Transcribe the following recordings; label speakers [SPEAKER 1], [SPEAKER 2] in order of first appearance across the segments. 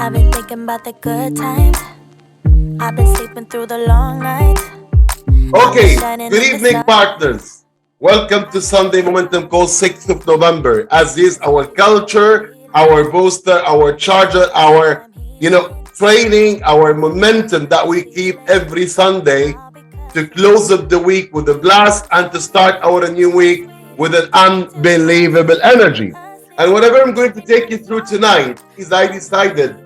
[SPEAKER 1] I've been thinking about the good times. I've been sleeping through the long nights.
[SPEAKER 2] Okay, good evening, partners. Welcome to Sunday Momentum Call 6th of November. As is our culture, our booster, our charger, our, training, our momentum that we keep every Sunday to close up the week with a blast and to start our new week with an unbelievable energy. And whatever I'm going to take you through tonight is I decided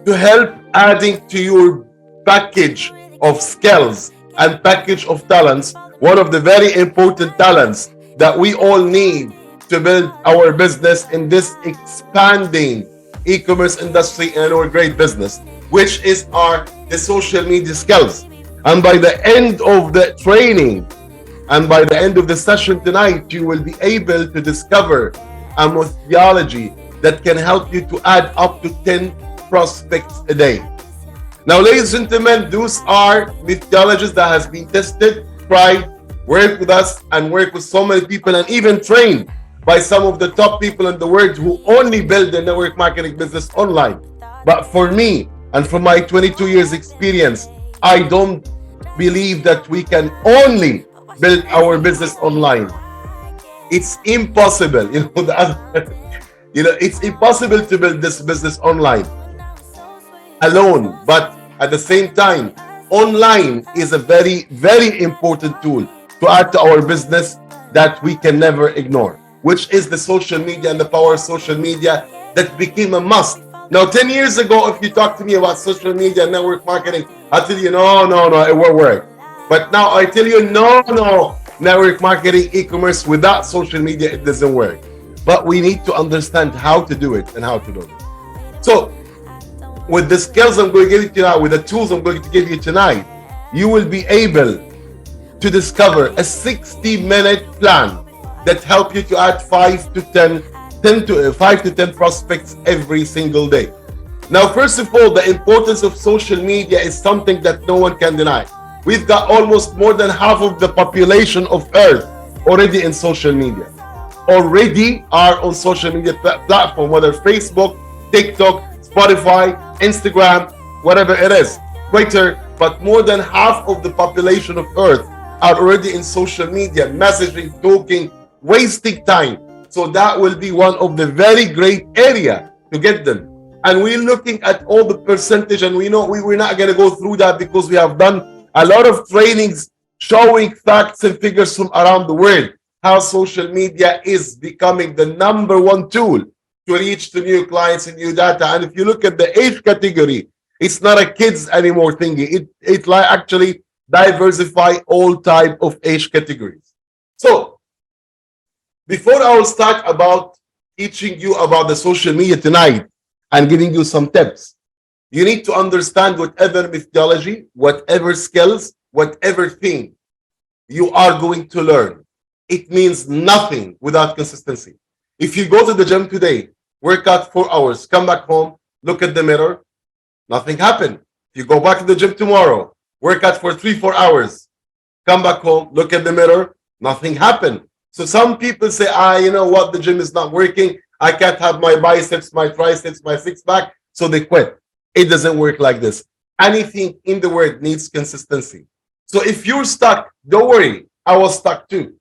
[SPEAKER 2] to help adding to your package of skills and package of talents, one of the very important talents that we all need to build our business in this expanding e-commerce industry and our great business, which is the social media skills. And by the end of the training and by the end of the session tonight, you will be able to discover a methodology that can help you to add up to 10 prospects a day. Now, ladies and gentlemen, those are methodologies that has been tested, tried, worked with us, and worked with so many people, and even trained by some of the top people in the world who only build their network marketing business online. But for me, and from my 22 years experience, I don't believe that we can only build our business online. It's impossible. It's impossible to build this business online alone. But at the same time, online is a very, very important tool to add to our business that we can never ignore, which is the social media and the power of social media that became a must. Now, 10 years ago, if you talk to me about social media and network marketing, I'll tell you, no, it won't work. But now I tell you, no, network marketing, e-commerce, without social media, it doesn't work. But we need to understand how to do it and how to do it. So, with the skills I'm going to give you tonight, with the tools I'm going to give you tonight, you will be able to discover a 60-minute plan that help you to add 5 to 10 prospects every single day. Now, first of all, the importance of social media is something that no one can deny. We've got almost more than half of the population of Earth already in social media. Already are on social media platform, whether Facebook, TikTok, Spotify, Instagram, whatever it is, Twitter, but more than half of the population of Earth are already in social media, messaging, talking, wasting time. So that will be one of the very great area to get them. And we're looking at all the percentage, and we know we're not going to go through that because we have done a lot of trainings showing facts and figures from around the world, how social media is becoming the #1 tool to reach to new clients and new data. And if you look at the age category, it's not a kids anymore thingy. It like actually diversify all type of age categories. So before I will start about teaching you about the social media tonight and giving you some tips, you need to understand whatever methodology, whatever skills, whatever thing you are going to learn, it means nothing without consistency. If you go to the gym today, work out 4 hours, come back home, look at the mirror, nothing happened. If you go back to the gym tomorrow, work out for 3-4 hours, come back home, look at the mirror, nothing happened. So some people say, you know what, the gym is not working. I can't have my biceps, my triceps, my six-pack, so they quit. It doesn't work like this. Anything in the world needs consistency. So if you're stuck, don't worry, I was stuck too.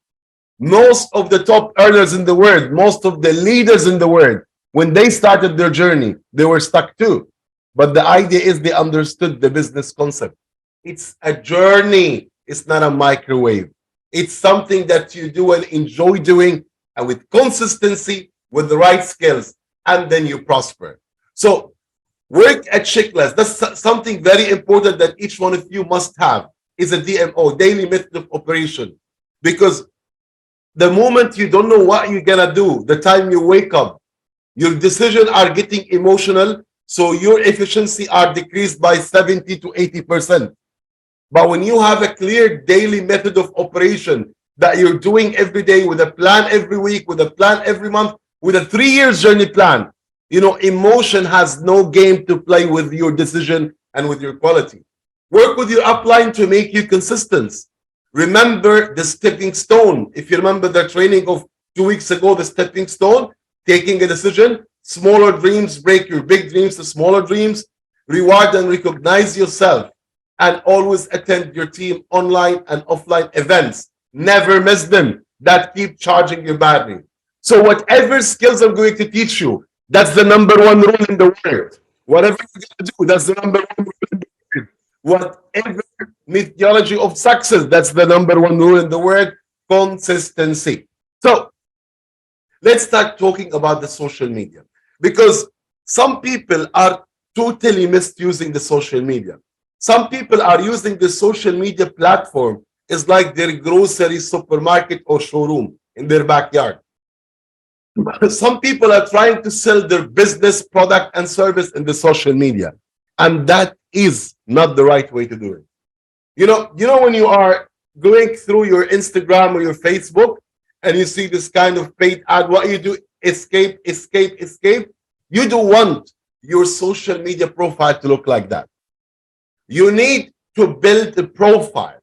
[SPEAKER 2] Most of the top earners in the world, most of the leaders in the world, when they started their journey, they were stuck too. But the idea is they understood the business concept. It's a journey. It's not a microwave. It's something that you do and enjoy doing, and with consistency, with the right skills, and then you prosper. So work at checklist. That's something very important that each one of you must have, is a DMO, daily method of operation. Because the moment you don't know what you're gonna do, the time you wake up, your decisions are getting emotional, so your efficiency are decreased by 70 to 80%. But when you have a clear daily method of operation that you're doing every day, with a plan every week, with a plan every month, with a 3-year journey plan, emotion has no game to play with your decision and with your quality. Work with your upline to make you consistent. Remember the stepping stone. If you remember the training of 2 weeks ago, the stepping stone, taking a decision, Smaller dreams, break your big dreams to smaller dreams. Reward and recognize yourself, and always attend your team online and offline events. Never miss them. That keep charging your battery. So whatever skills I'm going to teach you, that's the number one rule in the world. Whatever you're going to do, that's the number one rule in the world. Whatever methodology of success, that's the number one rule in the world: consistency. So let's start talking about the social media, because some people are totally misusing the social media. Some people are using the social media platform as like their grocery supermarket or showroom in their backyard. Some people are trying to sell their business, product, and service in the social media, and that is not the right way to do it. When you are going through your Instagram or your Facebook and you see this kind of paid ad, what you do: escape, escape, escape. You don't want your social media profile to look like that. You need to build a profile.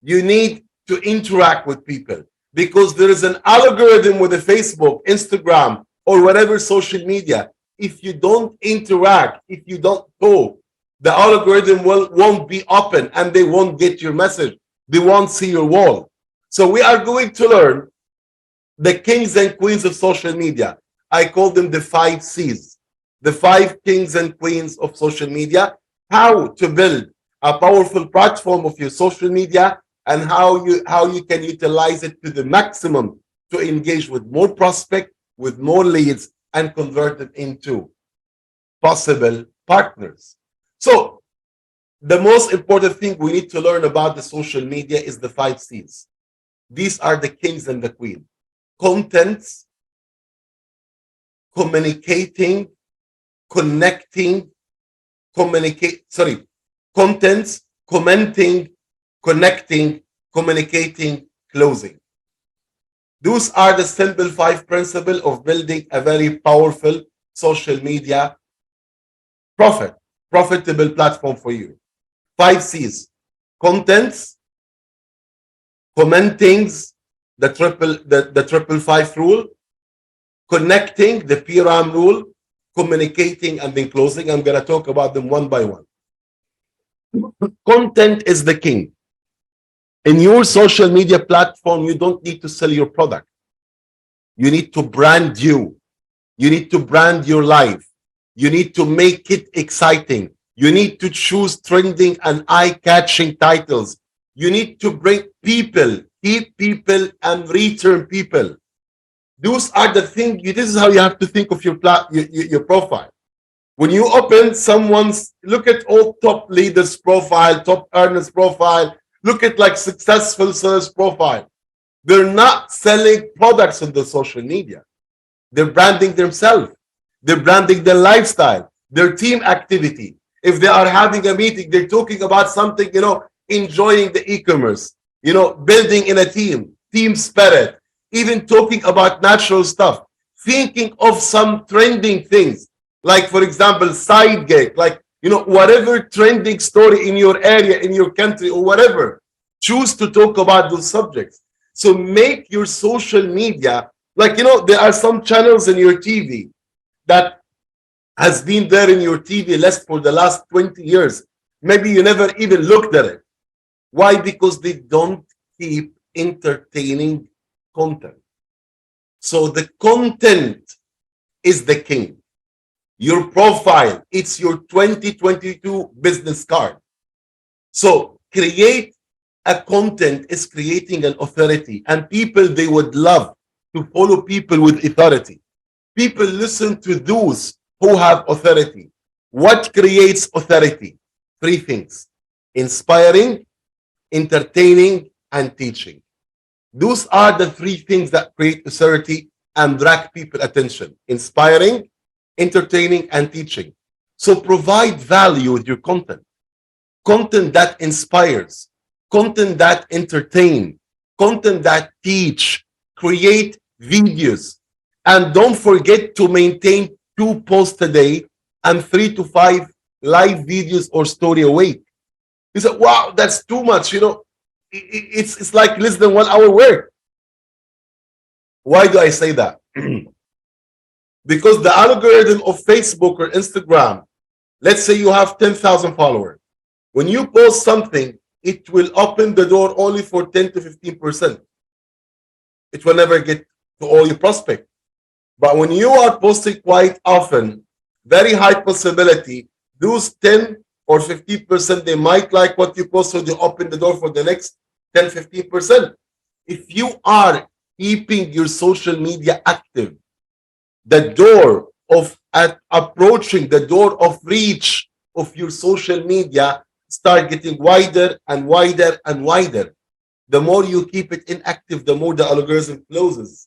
[SPEAKER 2] You need to interact with people, because there is an algorithm with a Facebook, Instagram, or whatever social media. If you don't interact, if you don't talk, the algorithm won't be open and they won't get your message. They won't see your wall. So we are going to learn the kings and queens of social media. I call them the 5 C's, the 5 kings and queens of social media, how to build a powerful platform of your social media, and how you can utilize it to the maximum to engage with more prospects, with more leads, and convert them into possible partners. So the most important thing we need to learn about the social media is the 5 C's. These are the kings and the queen: contents, communicating, connecting, contents, commenting, connecting, communicating, closing. Those are the simple 5 principles of building a very powerful social media profitable platform for you. 5 C's: contents, commentings, the triple 5 rule, connecting, the PRAM rule, communicating, and then closing. I'm going to talk about them one by one. Content is the king. In your social media platform, you don't need to sell your product. You need to brand you. You need to brand your life. You need to make it exciting. You need to choose trending and eye-catching titles. You need to bring people, keep people, and return people. Those are the things. This is how you have to think of your profile. When you open someone's, look at all top leaders' profile, top earners' profile, look at like successful sellers' profile. They're not selling products on the social media. They're branding themselves. They're branding their lifestyle, their team activity. If they are having a meeting, they're talking about something, enjoying the e-commerce, building in a team spirit, even talking about natural stuff, thinking of some trending things, like, for example, side gig, like, whatever trending story in your area, in your country, or whatever. Choose to talk about those subjects. So make your social media, like, there are some channels in your TV that has been there in your TV list for the last 20 years. Maybe you never even looked at it. Why? Because they don't keep entertaining content. So the content is the king. Your profile, it's your 2022 business card. So create a content is creating an authority, and people, they would love to follow people with authority. People listen to those who have authority. What creates authority? 3 things: inspiring, entertaining, and teaching. Those are the 3 things that create authority and drag people attention: inspiring, entertaining, and teaching. So provide value with your content. Content that inspires, content that entertain, content that teach. Create videos, and don't forget to maintain 2 posts a day and 3 to 5 live videos or story a week. You say, wow, that's too much. It's like less than 1 hour work. Why do I say that? Because the algorithm of Facebook or Instagram, let's say you have 10,000 followers. When you post something, it will open the door only for 10 to 15%. It will never get to all your prospects. But when you are posting quite often, very high possibility, those 10 or 15%, they might like what you post, so they open the door for the next 10, 15%. If you are keeping your social media active, the door of approaching the door of reach of your social media start getting wider and wider and wider. The more you keep it inactive, the more the algorithm closes.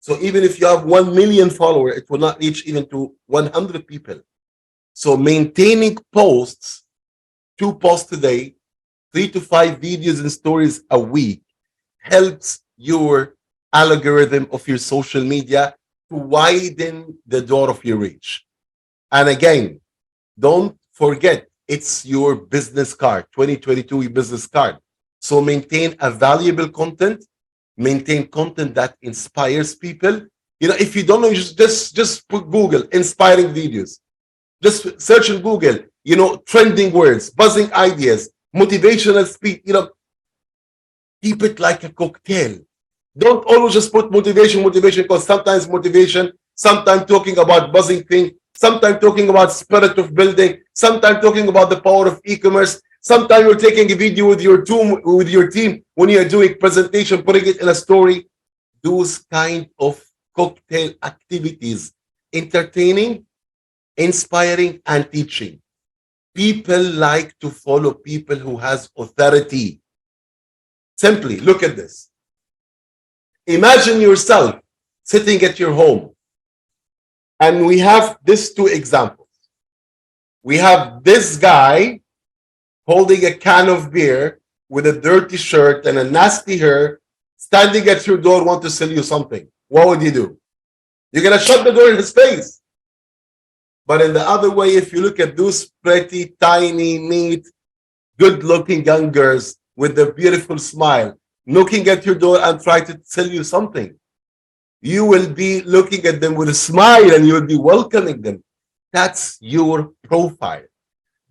[SPEAKER 2] So even if you have 1 million followers, it will not reach even to 100 people. So maintaining posts, 2 posts a day, 3 to 5 videos and stories a week helps your algorithm of your social media to widen the door of your reach. And again, don't forget, it's your business card, 2022 business card. So maintain a valuable content, maintain content that inspires people. You know, if you don't know, just put Google inspiring videos. Just search in Google, you know, trending words, buzzing ideas, motivational speech, you know, keep it like a cocktail. Don't always just put motivation, because sometimes motivation, sometimes talking about buzzing thing, sometimes talking about spirit of building, sometimes talking about the power of e-commerce. Sometimes you're taking a video with your team when you're doing presentation, putting it in a story. Those kind of cocktail activities, entertaining, inspiring, and teaching. People like to follow people who has authority. Simply look at this. Imagine yourself sitting at your home, and we have these 2 examples. We have this guy holding a can of beer with a dirty shirt and a nasty hair, standing at your door, want to sell you something. What would you do? You're gonna shut the door in his face. But in the other way, if you look at those pretty, tiny, neat, good-looking young girls with a beautiful smile, knocking at your door and try to sell you something, you will be looking at them with a smile and you will be welcoming them. That's your profile.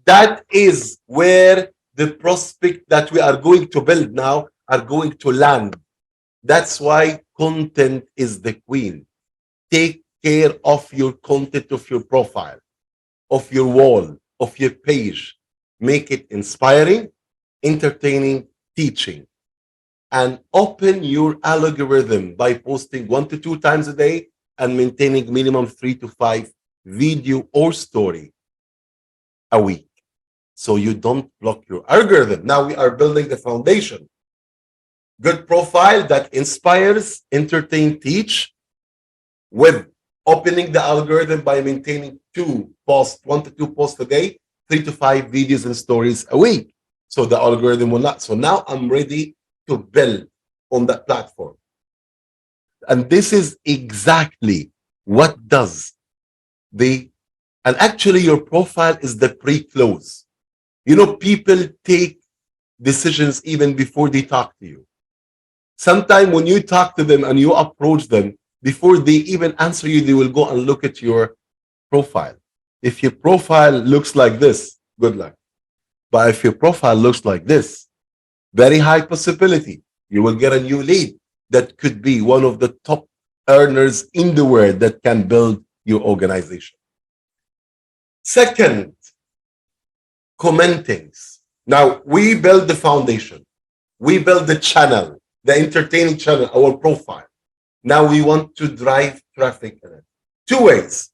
[SPEAKER 2] That is where the prospect that we are going to build now are going to land. That's why content is the queen. Take care of your content, of your profile, of your wall, of your page. Make it inspiring, entertaining, teaching. And open your algorithm by posting 1 to 2 times a day and maintaining minimum 3 to 5 video or story a week. So you don't block your algorithm. Now we are building the foundation. Good profile that inspires, entertain, teach, with opening the algorithm by maintaining 2 posts, 1 to 2 posts a day, 3 to 5 videos and stories a week. So the algorithm will not. So now I'm ready to build on that platform. And this is exactly what does and actually your profile is the pre-close. You know, people take decisions even before they talk to you. Sometimes when you talk to them and you approach them, before they even answer you, they will go and look at your profile. If your profile looks like this, good luck. But if your profile looks like this, very high possibility you will get a new lead that could be one of the top earners in the world that can build your organization. Second, commentings. Now we build the foundation, we build the channel, the entertaining channel, our profile. Now we want to drive traffic in it. 2 ways.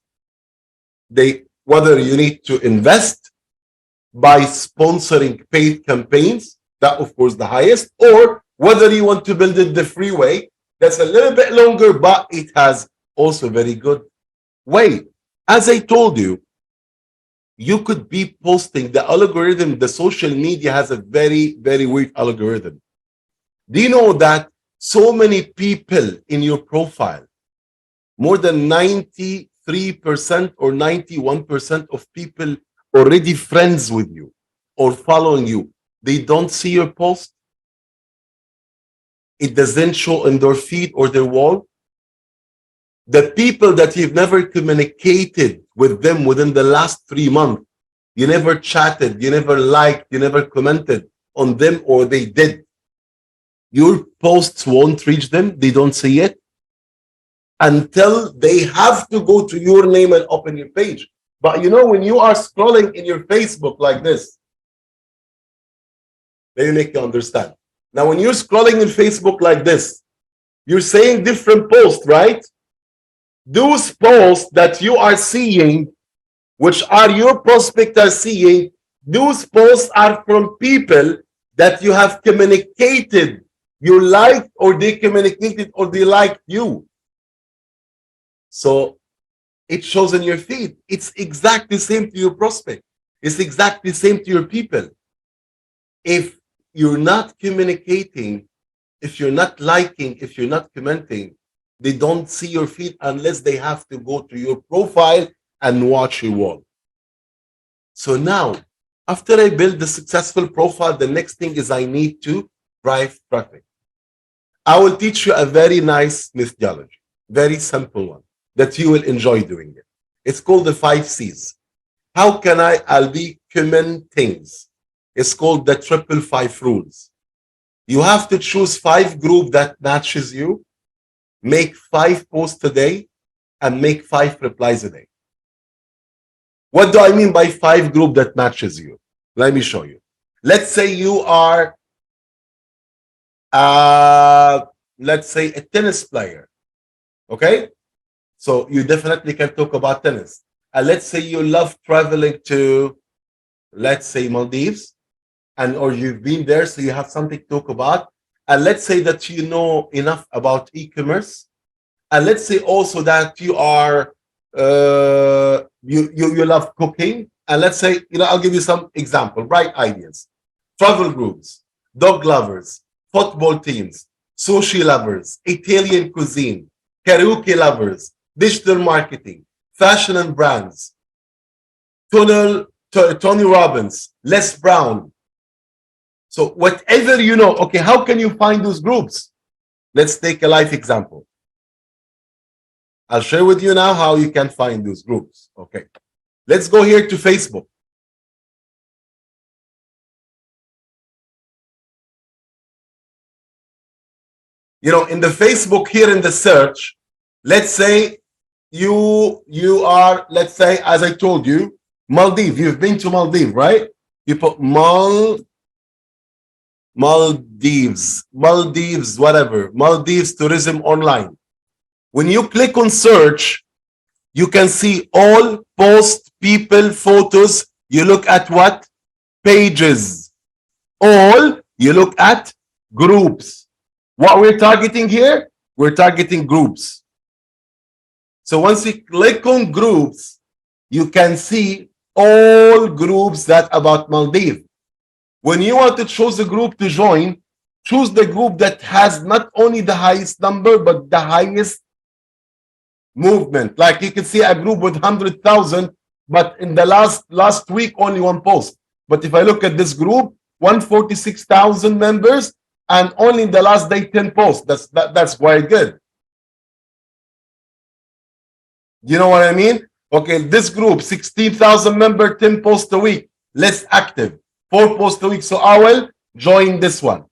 [SPEAKER 2] Whether you need to invest by sponsoring paid campaigns, that of course the highest, or whether you want to build it the free way, that's a little bit longer, but it has also very good way. As I told you, you could be posting the algorithm. The social media has a very, very weird algorithm. Do you know that so many people in your profile, more than 93% or 91% of people already friends with you or following you, they don't see your post? It doesn't show in their feed or their wall. The people that you've never communicated with them within the last 3 months, you never chatted, you never liked, you never commented on them, or they did. Your posts won't reach them. They don't see it until they have to go to your name and open your page. But you know, when you are scrolling in your Facebook like this, let me make you understand. Now, when you're scrolling in Facebook like this, you're saying different posts, right? Those posts that you are seeing, which are your prospect are seeing, those posts are from people that you have communicated, you liked, or they communicated, or they liked you. So it shows in your feed. It's exactly the same to your prospect. It's exactly the same to your people. If you're not communicating, if you're not liking, if you're not commenting, they don't see your feed unless they have to go to your profile and watch your wall. So now, after I build the successful profile, the next thing is I need to drive traffic. I will teach you a very nice methodology, very simple one, that you will enjoy doing it. It's called the 5 C's. How can I'll be commenting. It's called the 555 rules. You have to choose 5 groups that matches you, make 5 posts a day, and make 5 replies a day. What do I mean by 5 group that matches you? Let me show you. Let's say you are, let's say, a tennis player. Okay? So you definitely can talk about tennis. And let's say you love traveling to, let's say, Maldives, and or you've been there, so you have something to talk about. And let's say that you know enough about e-commerce. And let's say also that you are you love cooking. And let's say, I'll give you some example, bright ideas. Travel groups, dog lovers, football teams, sushi lovers, Italian cuisine, karaoke lovers, digital marketing, fashion and brands, Tony Robbins, Les Brown. So whatever you know, okay, how can you find those groups? Let's take a live example. I'll share with you now how you can find those groups. Okay, let's go here to Facebook. In the Facebook here in the search, let's say you are, let's say, as I told you, Maldives. You've been to Maldives, right? You put Maldives, whatever, Maldives tourism online. When you click on search, you can see all post, people, photos. You look at what? Pages. All, you look at groups. What we're targeting here? We're targeting groups. So once you click on groups, you can see all groups that about Maldives. When you want to choose a group to join, choose the group that has not only the highest number, but the highest movement. Like you can see a group with 100,000, but in the last week, only 1 post. But if I look at this group, 146,000 members, and only in the last day, 10 posts. That's quite good. You know what I mean? Okay, this group, 16,000 members, 10 posts a week, less active, 4 posts a week. So I will join this one.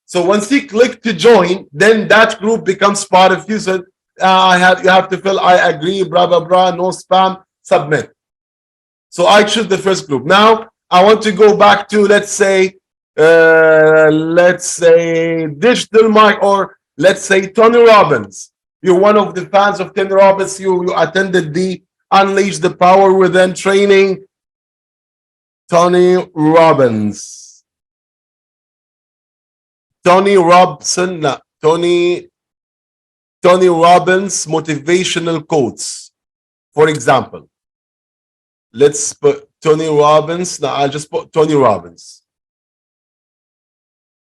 [SPEAKER 2] So once you click to join, then that group becomes part of you. So you have to fill I agree, blah, blah, blah, no spam, submit. So I choose the first group. Now I want to go back to, let's say digital mark, or let's say Tony Robbins. You're one of the fans of Tony Robbins. You attended the Unleash the Power Within training. Tony Robbins. Tony Robson. No, Tony Robbins motivational quotes. For example, let's put Tony Robbins. Now I'll just put Tony Robbins.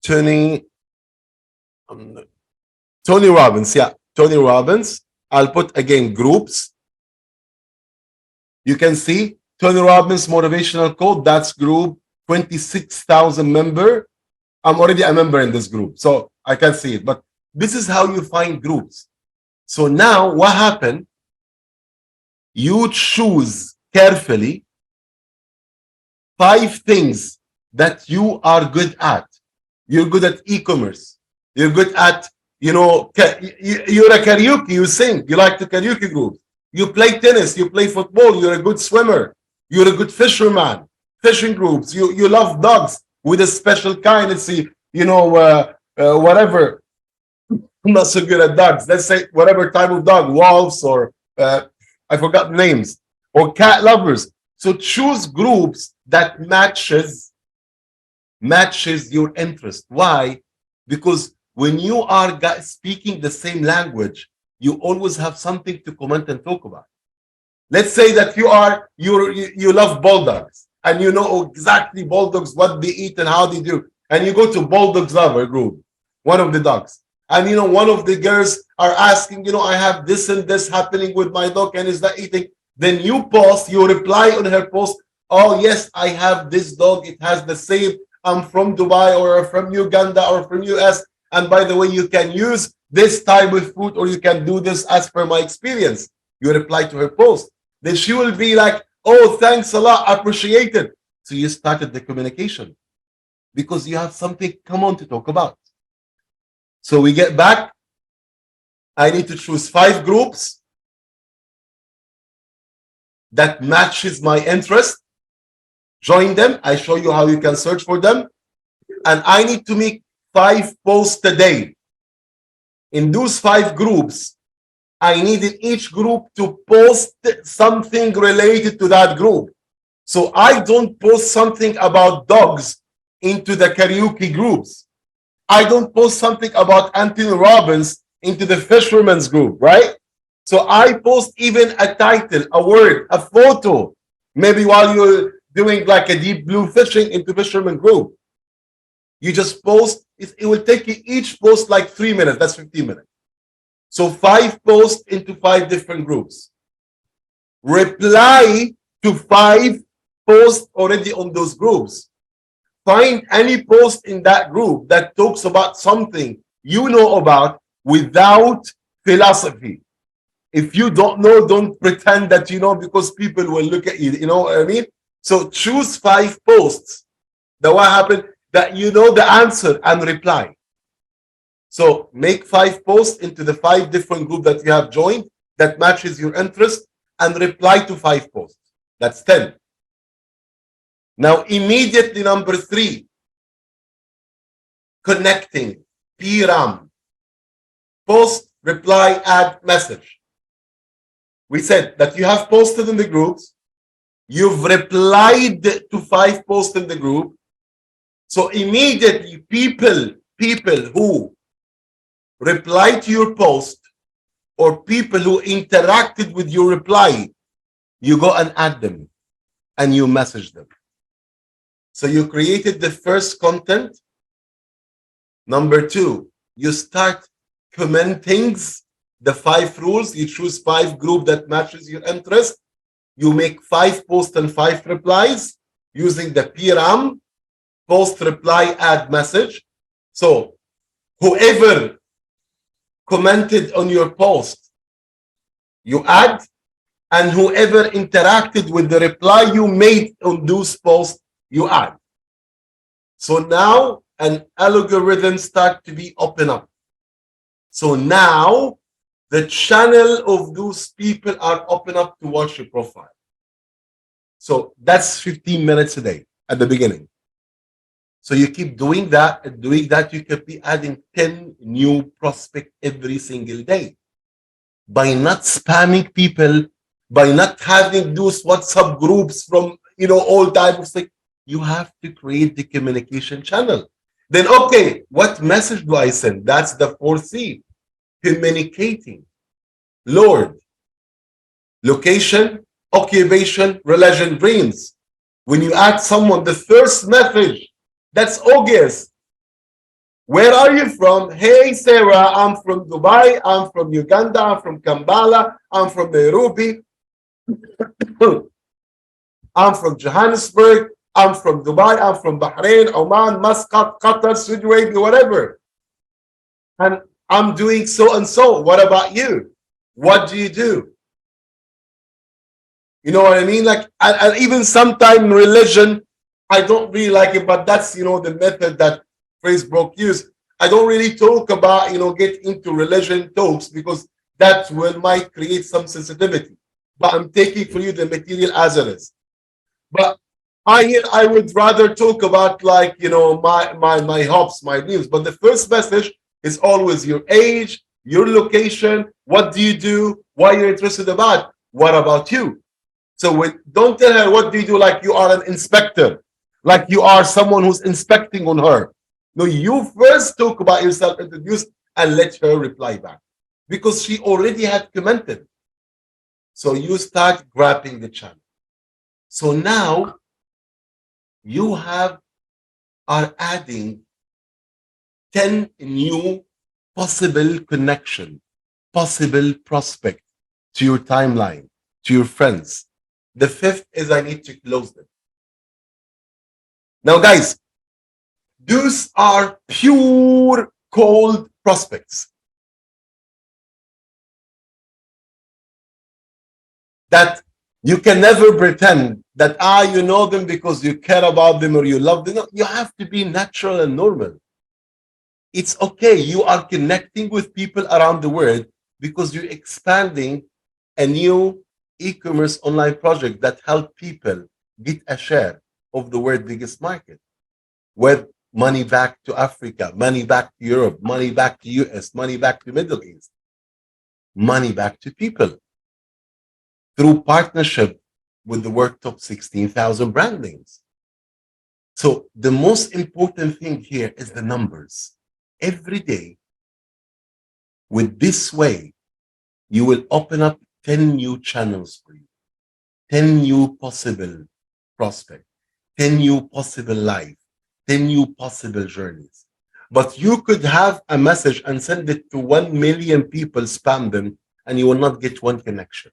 [SPEAKER 2] Tony Robbins, yeah, Tony Robbins. I'll put again groups. You can see Tony Robbins motivational quote. That's group 26,000 member. I'm already a member in this group, so I can see it. But this is how you find groups. So now what happened? You choose carefully 5 things that you are good at. You're good at e-commerce. You're good at, you're a karaoke, you sing, you like the karaoke group. You play tennis, you play football, you're a good swimmer. You're a good fisherman, fishing groups. You love dogs with a special kind. It's, whatever. I'm not so good at dogs. Let's say whatever type of dog, wolves or I forgot names, or cat lovers. So choose groups that matches your interest. Why? Because when you are speaking the same language, you always have something to comment and talk about. Let's say that you love bulldogs and you know exactly bulldogs, what they eat and how they do, and you go to bulldogs lover group, one of the dogs, and one of the girls are asking, I have this and this happening with my dog and is that eating. Then you reply on her post, oh yes, I have this dog, it has the same, I'm from Dubai or from Uganda or from US, and by the way, you can use this type of food or you can do this as per my experience. You reply to her post. Then she will be like, oh, thanks a lot, appreciate it. So you started the communication because you have something common to talk about. So we get back. I need to choose 5 groups that matches my interest. Join them. I show you how you can search for them. And I need to make 5 posts a day. In those 5 groups, I needed each group to post something related to that group. So I don't post something about dogs into the karaoke groups. I don't post something about Anthony Robbins into the fisherman's group, right? So I post even a title, a word, a photo, maybe while you're doing like a deep blue fishing into fisherman group. You just post, it will take you each post like 3 minutes, that's 15 minutes. So 5 posts into 5 different groups. Reply to 5 posts already on those groups. Find any post in that group that talks about something you know about without philosophy. If you don't know, don't pretend that you know, because people will look at you, you know what I mean? So choose 5 posts that what happened, that you know the answer and reply. So make 5 posts into the 5 different groups that you have joined that matches your interest and reply to 5 posts. That's 10. Now, immediately number 3, connecting, PRAM, post, reply, add, message. We said that you have posted in the groups, you've replied to 5 posts in the group. So immediately people who reply to your post or people who interacted with your reply, you go and add them and you message them. So you created the first content. Number 2, you start commenting the 5 rules. You choose 5 group that matches your interest. You make 5 posts and 5 replies using the PRAM, post, reply, add, message. So whoever commented on your post, you add, and whoever interacted with the reply you made on those posts, you add. So now an algorithm start to be open up. So now the channel of those people are open up to watch your profile. So that's 15 minutes a day at the beginning. So you keep doing that and doing that, you could be adding 10 new prospects every single day. By not spamming people, by not having those WhatsApp groups from, all types of things, you have to create the communication channel. Then, okay, what message do I send? That's the 4th C, communicating. Lord, location, occupation, religion, dreams. When you add someone, the first message, that's obvious. Where are you from? Hey, Sarah, I'm from Dubai. I'm from Uganda. I'm from Kampala. I'm from Nairobi. I'm from Johannesburg. I'm from Dubai. I'm from Bahrain, Oman, Muscat, Qatar, Saudi Arabia, whatever. And I'm doing so and so. What about you? What do you do? You know what I mean? Like, and even sometime religion, I don't really like it, but that's, the method that Facebook use. I don't really talk about, get into religion talks because that will might create some sensitivity. But I'm taking for you the material as it is. But I would rather talk about, like, my hopes, my dreams. But the first message is always your age, your location, what do you do, why you're interested about, what about you. So don't tell her what do you do like you are an inspector, like you are someone who's inspecting on her. No, you first talk about yourself, introduce, and let her reply back because she already had commented. So you start grabbing the channel. So now you are adding 10 new possible connection, possible prospect to your timeline, to your friends. The fifth is I need to close them. Now, guys, those are pure cold prospects that you can never pretend that you know them because you care about them or you love them. No, you have to be natural and normal. It's okay. You are connecting with people around the world because you're expanding a new e-commerce online project that help people get a share of the world's biggest market, with money back to Africa, money back to Europe, money back to US, money back to Middle East, money back to people through partnership with the world top 16,000 brand names. So the most important thing here is the numbers. Every day, with this way, you will open up 10 new channels for you, 10 new possible prospects, 10 new possible life, 10 new possible journeys. But you could have a message and send it to 1 million people, spam them, and you will not get one connection.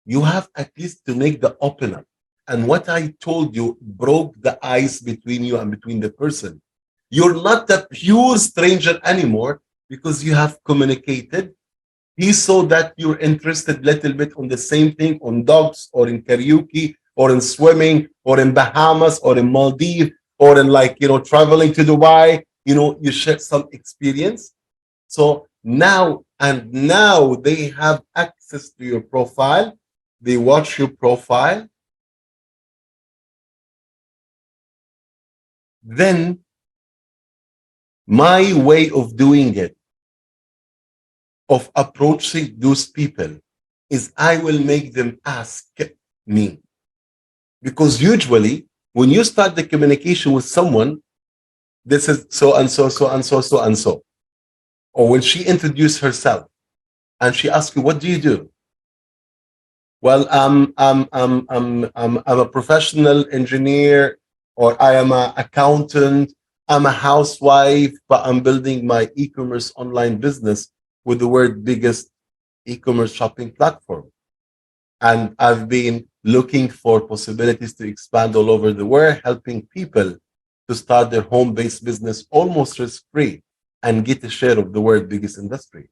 [SPEAKER 2] You have at least to make the opener. And what I told you broke the ice between you and between the person. You're not a pure stranger anymore because you have communicated. He saw that you're interested a little bit on the same thing, on dogs or in karaoke or in swimming or in Bahamas or in Maldives or in, like, traveling to Dubai. You share some experience. So now they have access to your profile. They watch your profile. Then my way of doing it, of approaching those people, is I will make them ask me. Because usually when you start the communication with someone, this is so and so, so and so, so and so. Or when she introduces herself and she asks you, what do you do? Well, I'm a professional engineer, or I am an accountant, I'm a housewife, but I'm building my e-commerce online business with the world's biggest e-commerce shopping platform. And I've been looking for possibilities to expand all over the world, helping people to start their home-based business almost risk-free and get a share of the world's biggest industry.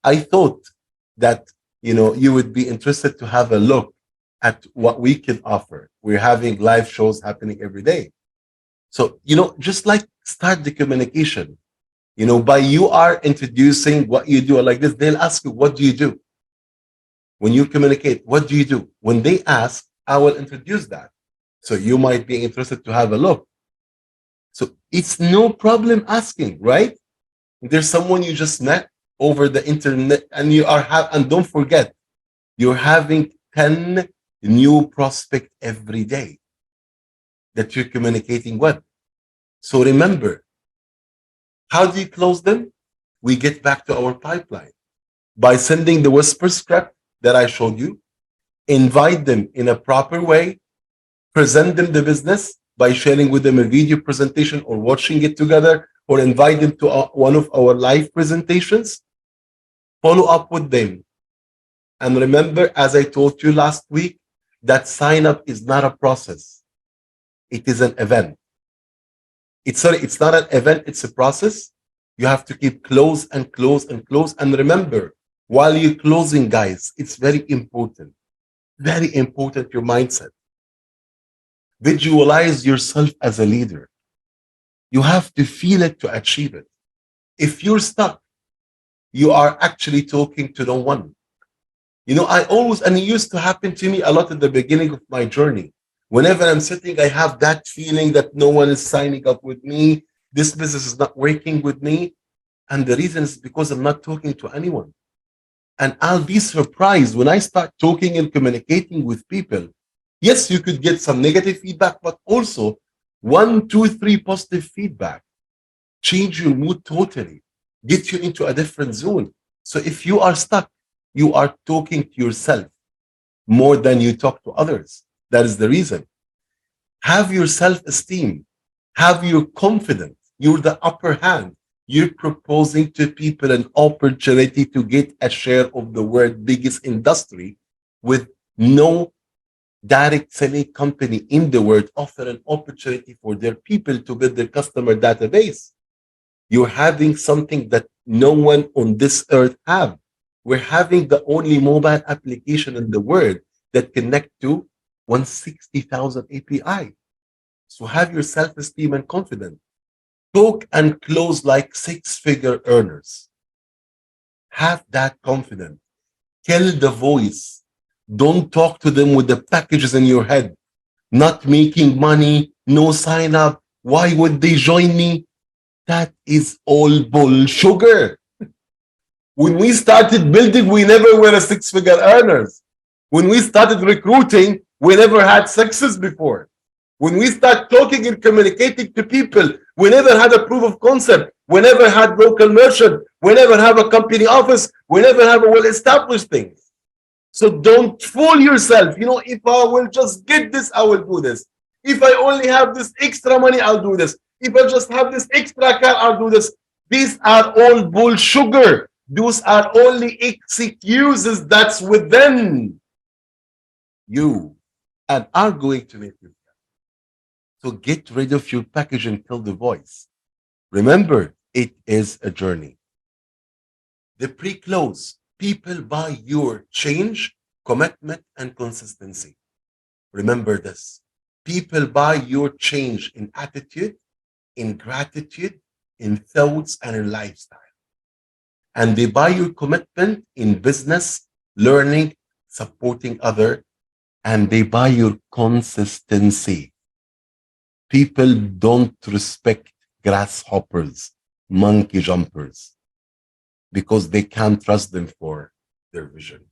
[SPEAKER 2] I thought that you would be interested to have a look at what we can offer. We're having live shows happening every day. So, just like start the communication. By you are introducing what you do like this, they'll ask you, what do you do? When you communicate, what do you do? When they ask, I will introduce that. So you might be interested to have a look. So it's no problem asking, right? There's someone you just met over the internet, and and don't forget, you're having 10 new prospects every day that you're communicating with. So remember, how do you close them? We get back to our pipeline by sending the whisper script that I showed you, invite them in a proper way, present them the business by sharing with them a video presentation or watching it together, or invite them to one of our live presentations, follow up with them. And remember, as I told you last week, that sign up is not a process. It is an event. It's not an event, it's a process. You have to keep close and close and close. And remember, While you're closing, guys, it's very important, your mindset. Visualize yourself as a leader. You have to feel it to achieve it. If you're stuck, you are actually talking to no one. I always, and it used to happen to me a lot at the beginning of my journey. Whenever I'm sitting, I have that feeling that no one is signing up with me. This business is not working with me. And the reason is because I'm not talking to anyone. And I'll be surprised when I start talking and communicating with people. Yes, you could get some negative feedback, but also 1, 2, 3 positive feedback. Change your mood totally, get you into a different zone. So if you are stuck, you are talking to yourself more than you talk to others. That is the reason. Have your self-esteem, have your confidence. You're the upper hand. You're proposing to people an opportunity to get a share of the world's biggest industry with no direct selling company in the world offer an opportunity for their people to build their customer database. You're having something that no one on this earth have. We're having the only mobile application in the world that connect to 160,000 API. So have your self-esteem and confidence. Talk and close like six-figure earners. Have that confidence. Kill the voice. Don't talk to them with the packages in your head. Not making money, no sign up. Why would they join me? That is all bull sugar. When we started building, we never were a six-figure earners. When we started recruiting, we never had success before. When we start talking and communicating to people, we never had a proof of concept. We never had local merchant. We never have a company office. We never have a well-established thing. So don't fool yourself. If I will just get this, I will do this. If I only have this extra money, I'll do this. If I just have this extra car, I'll do this. These are all bull sugar. Those are only excuses that's within you and are going to make you. So get rid of your package and kill the voice. Remember, it is a journey. The pre-close, people buy your change, commitment, and consistency. Remember this. People buy your change in attitude, in gratitude, in thoughts, and in lifestyle. And they buy your commitment in business, learning, supporting others, and they buy your consistency. People don't respect grasshoppers, monkey jumpers, because they can't trust them for their vision.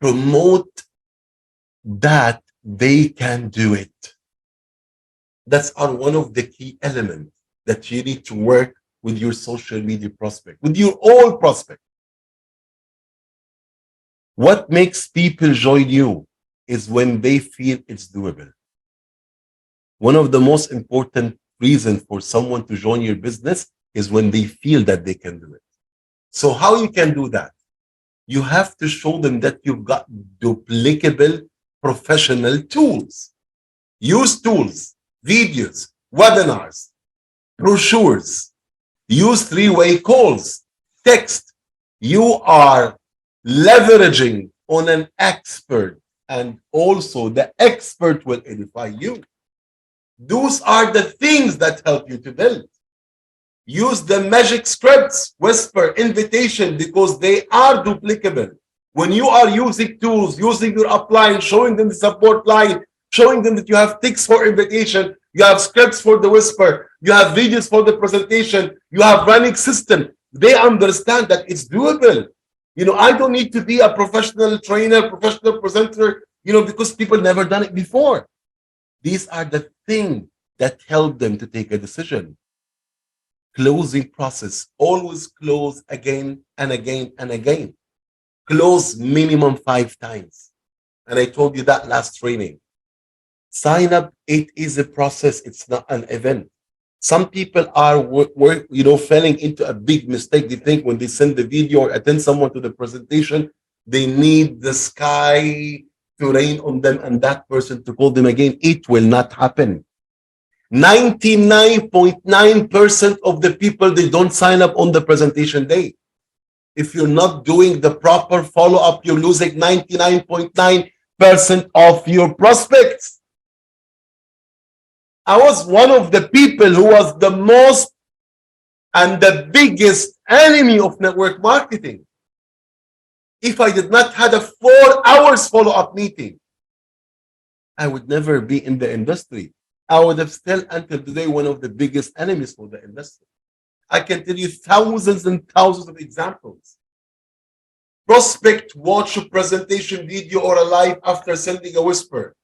[SPEAKER 2] Promote that they can do it. That's one of the key elements that you need to work with your social media prospect, with your all prospect. What makes people join you is when they feel it's doable. One of the most important reasons for someone to join your business is when they feel that they can do it. So how you can do that? You have to show them that you've got duplicable professional tools. Use tools, videos, webinars, brochures. Use three-way calls, text. You are leveraging on an expert, and also the expert will edify you. Those are the things that help you to build. Use the magic scripts, whisper, invitation, because they are duplicable. When you are using tools, using your upline, showing them the support line, showing them that you have ticks for invitation, you have scripts for the whisper, you have videos for the presentation, you have running system. They understand that it's doable. I don't need to be a professional trainer, professional presenter, because people never done it before. These are the things that help them to take a decision. Closing process, always close again and again and again. Close minimum 5 times. And I told you that last training. Sign up, it is a process, it's not an event. Some people are falling into a big mistake. They think when they send the video or attend someone to the presentation, they need the sky to rain on them and that person to call them again. It will not happen. 99.9% of the people, they don't sign up on the presentation day. If you're not doing the proper follow-up, you're losing 99.9% of your prospects. I was one of the people who was the most and the biggest enemy of network marketing. If I did not have a 4 hours follow-up meeting, I would never be in the industry. I would have still until today one of the biggest enemies for the industry. I can tell you thousands and thousands of examples. Prospect watch a presentation video or a live after sending a whisper.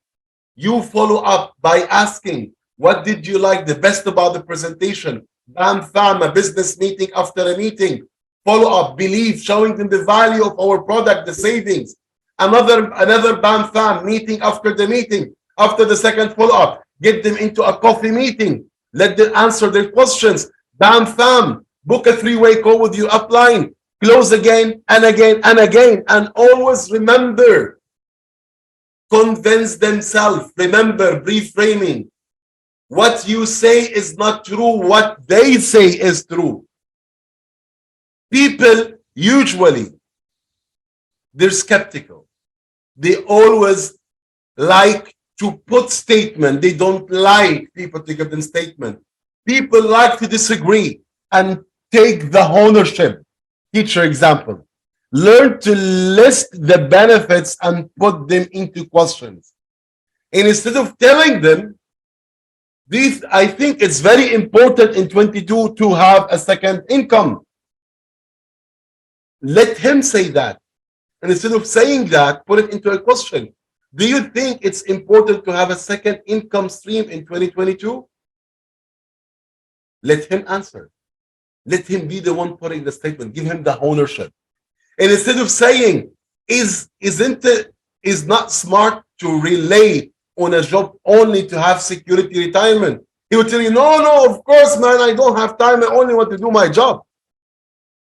[SPEAKER 2] You follow up by asking, what did you like the best about the presentation? Bam, fam, a business meeting after a meeting. Follow up, believe, showing them the value of our product, the savings. Another bam, fam, meeting after the meeting. After the second follow up, get them into a coffee meeting. Let them answer their questions. Bam, fam, book a 3-way call with you upline. Close again and again and again. And always remember, convince themselves. Remember, reframing. What you say is not true. What they say is true. People, usually, they're skeptical. They always like to put statement. They don't like people to give them statement. People like to disagree and take the ownership. Teacher example. Learn to list the benefits and put them into questions. And instead of telling them, I think it's very important in 22 to have a second income. Let him say that. And instead of saying that, put it into a question. Do you think it's important to have a second income stream in 2022? Let him answer. Let him be the one putting the statement. Give him the ownership. And instead of saying, is not smart to relate on a job only to have security retirement, he would tell you, no, of course, man, I don't have time. I only want to do my job.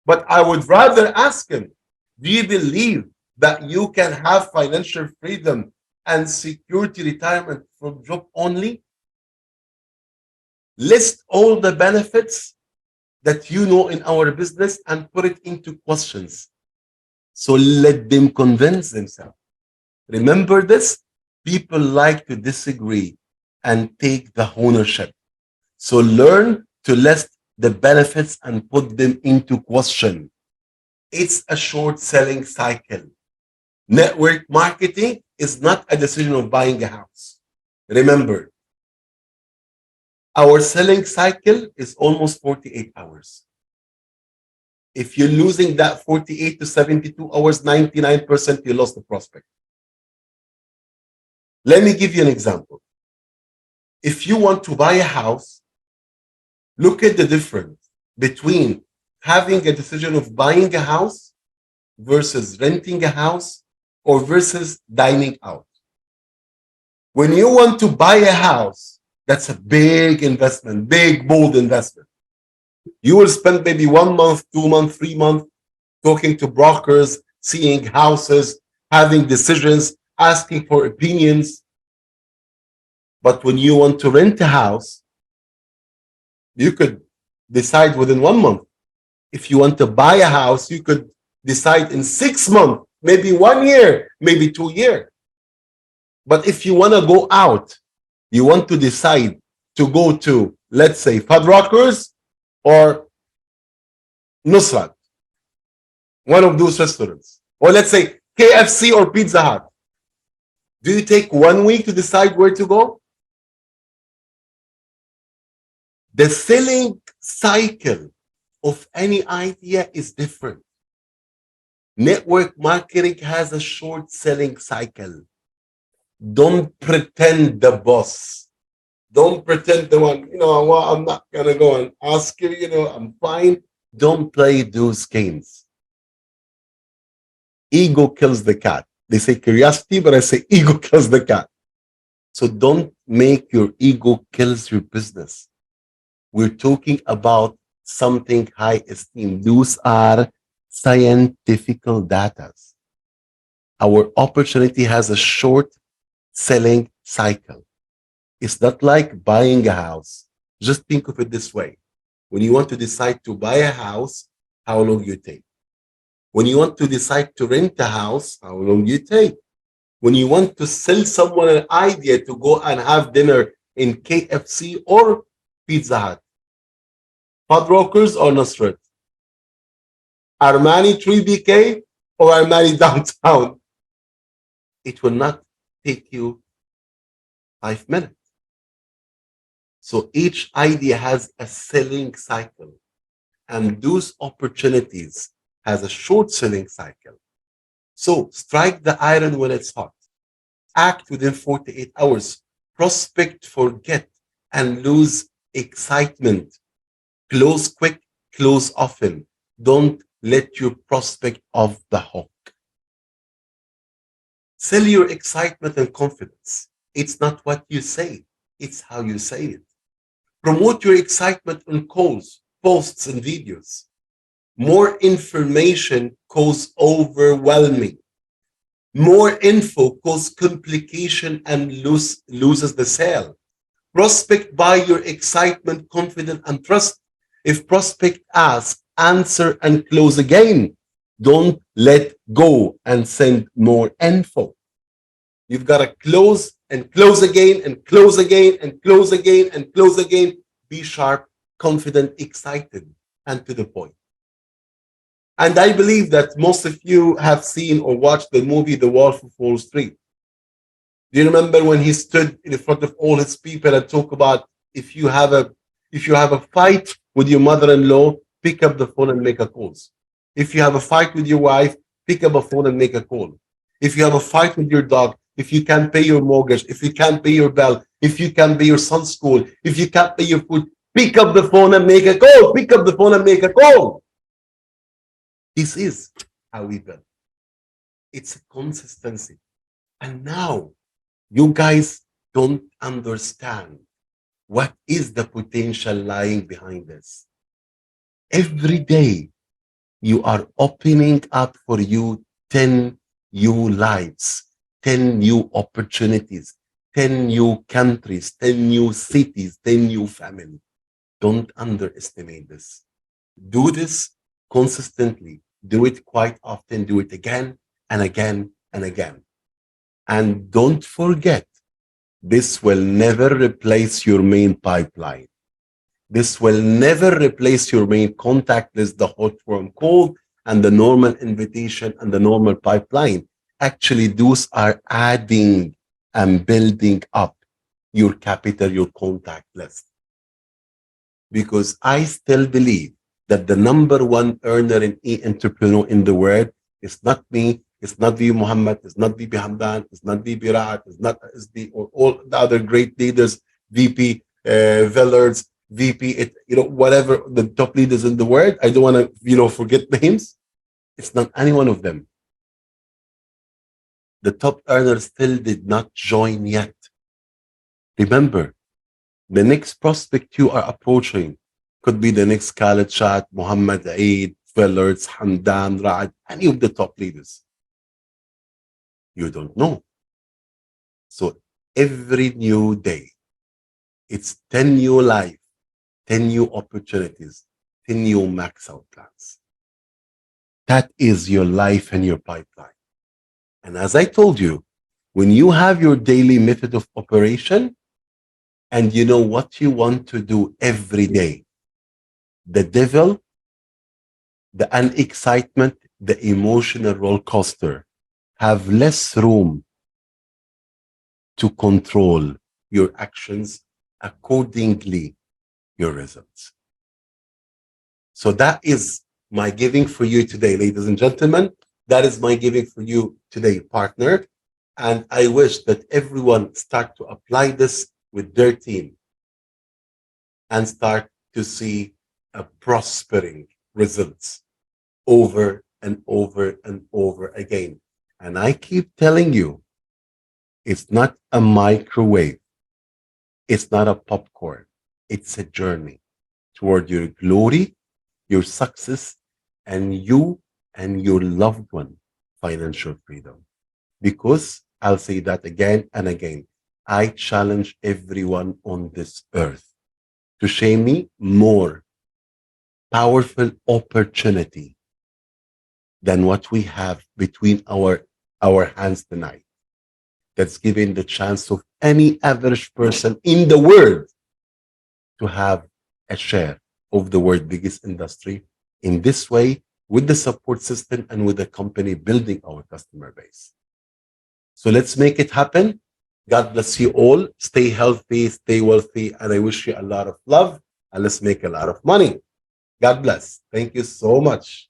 [SPEAKER 2] But I would rather ask him, do you believe that you can have financial freedom and security retirement from job only? List all the benefits that you know in our business and put it into questions. So let them convince themselves. Remember this, people like to disagree and take the ownership. So learn to list the benefits and put them into question. It's a short selling cycle. Network marketing is not a decision of buying a house. Remember, our selling cycle is almost 48 hours. If you're losing that 48 to 72 hours, 99% you lost the prospect. Let me give you an example. If you want to buy a house, look at the difference between having a decision of buying a house versus renting a house or versus dining out. When you want to buy a house, that's a big investment, big, bold investment. You will spend maybe 1 month, 2 months, 3 months talking to brokers, seeing houses, having decisions, asking for opinions. But when you want to rent a house, you could decide within 1 month. If you want to buy a house, you could decide in 6 months, maybe 1 year, maybe 2 years. But if you want to go out, you want to decide to go to, let's say, Fuddruckers or Nusrat, one of those restaurants, or let's say KFC or Pizza Hut. Do you take 1 week to decide where to go? The selling cycle of any idea is different. Network marketing has a short selling cycle. Don't pretend the boss. Don't pretend the one, well, I'm not going to go and ask you, I'm fine. Don't play those games. Ego kills the cat. They say curiosity, but I say ego kills the cat. So don't make your ego kills your business. We're talking about something high esteem. Those are scientific data. Our opportunity has a short selling cycle. It's not like buying a house. Just think of it this way. When you want to decide to buy a house, how long you take? When you want to decide to rent a house, how long you take? When you want to sell someone an idea to go and have dinner in KFC or Pizza Hut, Fuddruckers or Nusret, Armani 3BK or Armani downtown, it will not take you 5 minutes. So each idea has a selling cycle, and those opportunities has a short selling cycle. So strike the iron when it's hot. Act within 48 hours. Prospect, forget, and lose excitement. Close quick, close often. Don't let your prospect off the hook. Sell your excitement and confidence. It's not what you say, it's how you say it. Promote your excitement on calls, posts, and videos. More information causes overwhelming. More info causes complication and loses the sale. Prospect by your excitement, confidence, and trust. If prospect ask, answer, and close again. Don't let go and send more info. You've got to close and close again and close again and close again and close again. Be sharp, confident, excited, and to the point. And I believe that most of you have seen or watched the movie The Wolf of Wall Street. Do you remember when he stood in front of all his people and talked about if you have a fight with your mother-in-law, pick up the phone and make a call. If you have a fight with your wife, pick up a phone and make a call. If you have a fight with your dog, if you can't pay your mortgage, if you can't pay your bill, if you can't pay your son's school, if you can't pay your food, pick up the phone and make a call. Pick up the phone and make a call. This is how we build. It's a consistency. And now you guys don't understand what is the potential lying behind this. Every day you are opening up for you 10 new lives, 10 new opportunities, 10 new countries, 10 new cities, 10 new families. Don't underestimate this. Do this consistently. Do it quite often. Do it again and again and again. And don't forget, this will never replace your main pipeline. This will never replace your main contact list, the hot warm cold, and the normal invitation and the normal pipeline. Actually, those are adding and building up your capital, your contact list. Because I still believe that the number one earner in e-entrepreneur in the world is not me, it's not the Muhammad, it's not the Hamdan, it's not the Raat, it's not SD or all the other great leaders, VP, Villards, VP, whatever the top leaders in the world. I don't want to, forget names. It's not any one of them. The top earners still did not join yet. Remember, the next prospect you are approaching could be the next Khaled Shah, Muhammad Eid, Villards, Hamdan, Raad, any of the top leaders. You don't know. So every new day, it's 10 new life, 10 new opportunities, 10 new max out plans. That is your life and your pipeline. And as I told you, when you have your daily method of operation and you know what you want to do every day, the devil, the unexcitement, the emotional roller coaster have less room to control your actions accordingly, your results. So that is my giving for you today, ladies and gentlemen. That is my giving for you today, partner. And I wish that everyone start to apply this with their team and start to see a prospering results over and over and over again. And I keep telling you, it's not a microwave. It's not a popcorn. It's a journey toward your glory, your success, and you and your loved one financial freedom. Because I'll say that again and again. I challenge everyone on this earth to show me more powerful opportunity than what we have between our hands tonight. That's giving the chance of any average person in the world to have a share of the world biggest industry in this way with the support system and with the company building our customer base. So let's make it happen. God bless you all. Stay healthy, stay wealthy, and I wish you a lot of love and let's make a lot of money. God bless. Thank you so much.